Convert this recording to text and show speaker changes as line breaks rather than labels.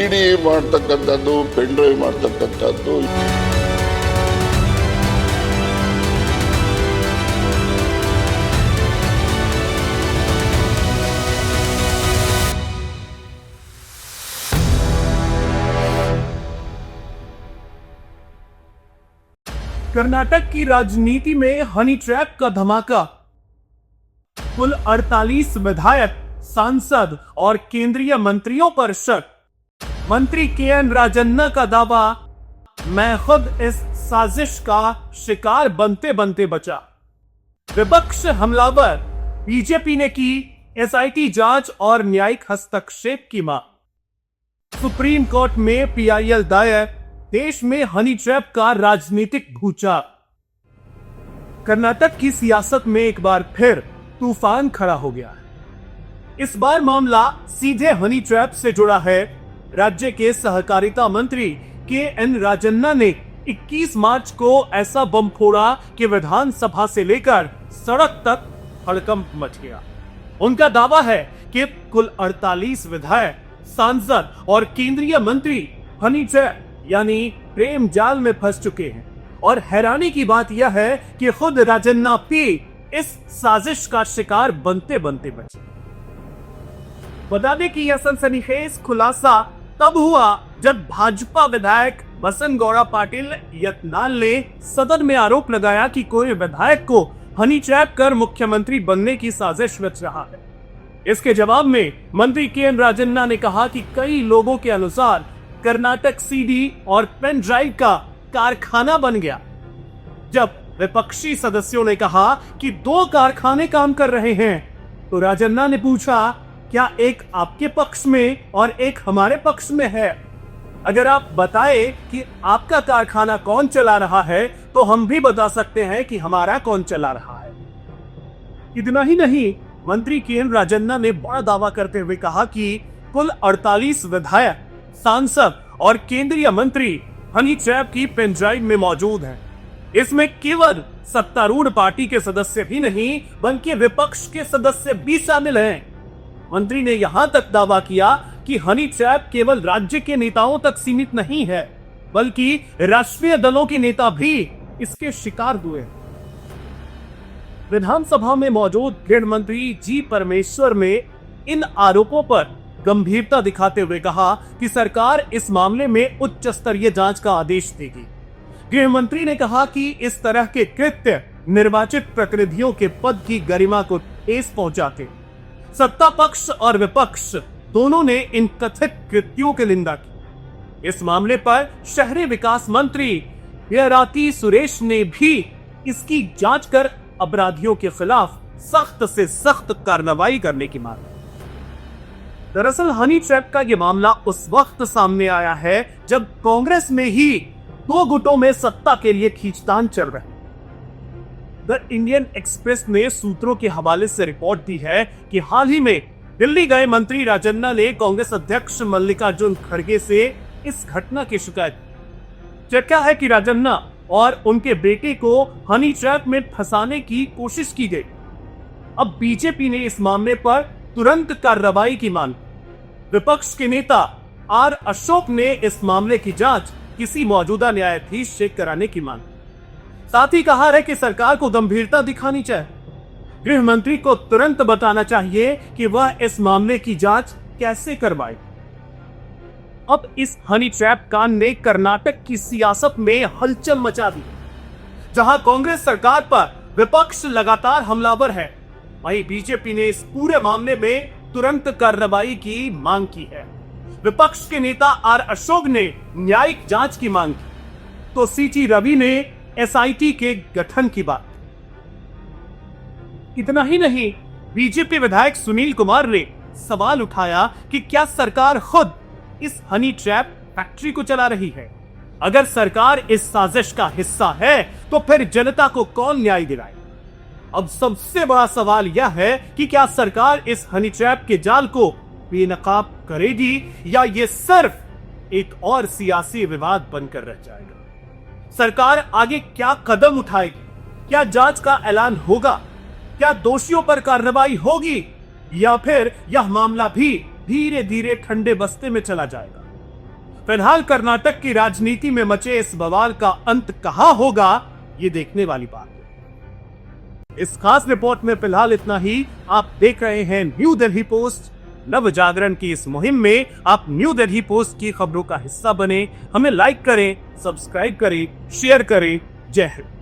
ಸಿಡಿ ಮಾಡ್ತಕ್ಕಂಥದ್ದು, pen drive ಮಾಡ್ತಕ್ಕಂಥದ್ದು.
कर्नाटक की राजनीति में हनी ट्रैप का धमाका। कुल 48 विधायक, सांसद और केंद्रीय मंत्रियों पर शक। मंत्री के.एन. राजन्ना का दावा, मैं खुद इस साजिश का शिकार बनते बनते बचा। विपक्ष हमलावर, बीजेपी ने की एसआईटी जांच और न्यायिक हस्तक्षेप की मांग। सुप्रीम कोर्ट में पीआईएल दायर, देश में हनी ट्रैप का राजनीतिक भूचाल। कर्नाटक की सियासत में एक बार फिर तूफान खड़ा हो गया है। इस बार मामला सीधे हनी ट्रैप से जुड़ा है। राज्य के सहकारिता मंत्री के.एन. राजन्ना ने 21 मार्च को ऐसा बम फोड़ा कि विधानसभा से लेकर सड़क तक हड़कंप मच गया। उनका दावा है कि कुल 48 विधायक, सांसद और केंद्रीय मंत्री हनी ट्रैप यानी प्रेम जाल में फंस चुके हैं। और हैरानी की बात यह है कि खुद राजन्ना भी इस साजिश का शिकार बनते बनते बचे। बता दें कि यह सनसनीखेज खुलासा तब हुआ जब भाजपा विधायक बसंत गौड़ा पाटिल यत्नाल ने सदन में आरोप लगाया कि कोई विधायक को हनी ट्रैप कर मुख्यमंत्री बनने की साजिश रच रहा है। इसके जवाब में मंत्री के.एन. राजन्ना ने कहा कि कई लोगों के अनुसार कर्नाटक सीडी और पेन ड्राइव का कारखाना बन गया। जब विपक्षी सदस्यों ने कहा कि 2 कारखाने काम कर रहे हैं, तो राजन्ना ने पूछा, क्या एक आपके पक्ष में और एक हमारे पक्ष में है? अगर आप बताए कि आपका कारखाना कौन चला रहा है, तो हम भी बता सकते हैं कि हमारा कौन चला रहा है। इतना ही नहीं, मंत्री के.एन. राजन्ना ने बड़ा दावा करते हुए कहा कि कुल 48 विधायक, सांसद और केंद्रीय मंत्री हनी ट्रैप की पेन ड्राइव में मौजूद हैं। इसमें केवल सत्तारूढ़ पार्टी के सदस्य भी नहीं, बल्कि विपक्ष के सदस्य भी शामिल हैं। मंत्री ने यहां तक दावा किया कि हनी ट्रैप केवल राज्य के नेताओं तक सीमित नहीं है, बल्कि राष्ट्रीय दलों के नेता भी इसके शिकार हुए। विधानसभा में मौजूद गृह मंत्री जी परमेश्वर ने इन आरोपों पर गंभीरता दिखाते हुए कहा कि सरकार इस मामले में उच्च स्तरीय जांच का आदेश देगी। गृह मंत्री ने कहा कि इस तरह के कृत्य निर्वाचित प्रतिनिधियों के पद की गरिमा को ठेस पहुंचाते। सत्ता पक्ष और विपक्ष दोनों ने इन कथित कृत्यों की निंदा की। इस मामले पर शहरी विकास मंत्री यराती सुरेश ने भी इसकी जांच कर अपराधियों के खिलाफ सख्त से सख्त कार्रवाई करने की मांग। दरअसल हनी ट्रैप का यह मामला उस वक्त सामने आया है जब कांग्रेस में ही 2 गुटों में सत्ता के लिए खींचतान चल रहा है। द इंडियन एक्सप्रेस ने सूत्रों के हवाले से रिपोर्ट दी है कि हाल ही में दिल्ली गए मंत्री राजन्ना ने कांग्रेस अध्यक्ष मल्लिकार्जुन खड़गे से इस घटना की शिकायत। चर्चा है कि राजन्ना और उनके बेटे को हनी ट्रैप में फंसाने की कोशिश की गई। अब बीजेपी ने इस मामले पर तुरंत कार्रवाई की मांग। विपक्ष के नेता आर अशोक ने इस मामले की जांच किसी मौजूदा न्यायाधीश से कराने की मांग। साथ ही कहा है कि सरकार को गंभीरता दिखानी चाहिए। गृह मंत्री को तुरंत बताना चाहिए कि वह इस मामले की जांच कैसे करवाए। अब इस हनी ट्रैप कांड ने कर्नाटक की सियासत में हलचल मचा दी। जहां कांग्रेस सरकार पर विपक्ष लगातार हमलावर है, वहीं बीजेपी ने इस पूरे मामले में तुरंत कार्रवाई की मांग की है। विपक्ष के नेता आर अशोक ने न्यायिक जांच की मांग की, तो सीटी रवि ने एसआईटी के गठन की बात। इतना ही नहीं, बीजेपी विधायक सुनील कुमार ने सवाल उठाया कि क्या सरकार खुद इस हनी ट्रैप फैक्ट्री को चला रही है? अगर सरकार इस साजिश का हिस्सा है, तो फिर जनता को कौन न्याय दिलाए? अब सबसे बड़ा सवाल यह है कि क्या सरकार इस हनी ट्रैप के जाल को बेनकाब करेगी या ये सिर्फ एक और सियासी विवाद बनकर रह जाएगा? सरकार आगे क्या कदम उठाएगी? क्या जांच का ऐलान होगा? क्या दोषियों पर कार्रवाई होगी या फिर यह मामला भी धीरे धीरे ठंडे बस्ते में चला जाएगा? फिलहाल कर्नाटक की राजनीति में मचे इस बवाल का अंत कहां होगा, ये देखने वाली बात है। इस खास रिपोर्ट में फिलहाल इतना ही। आप देख रहे हैं न्यू दिल्ली पोस्ट। नव जागरण की इस मुहिम में आप न्यू दिल्ली पोस्ट की खबरों का हिस्सा बने। हमें लाइक करें, सब्सक्राइब करें, शेयर करें। जय हिंद।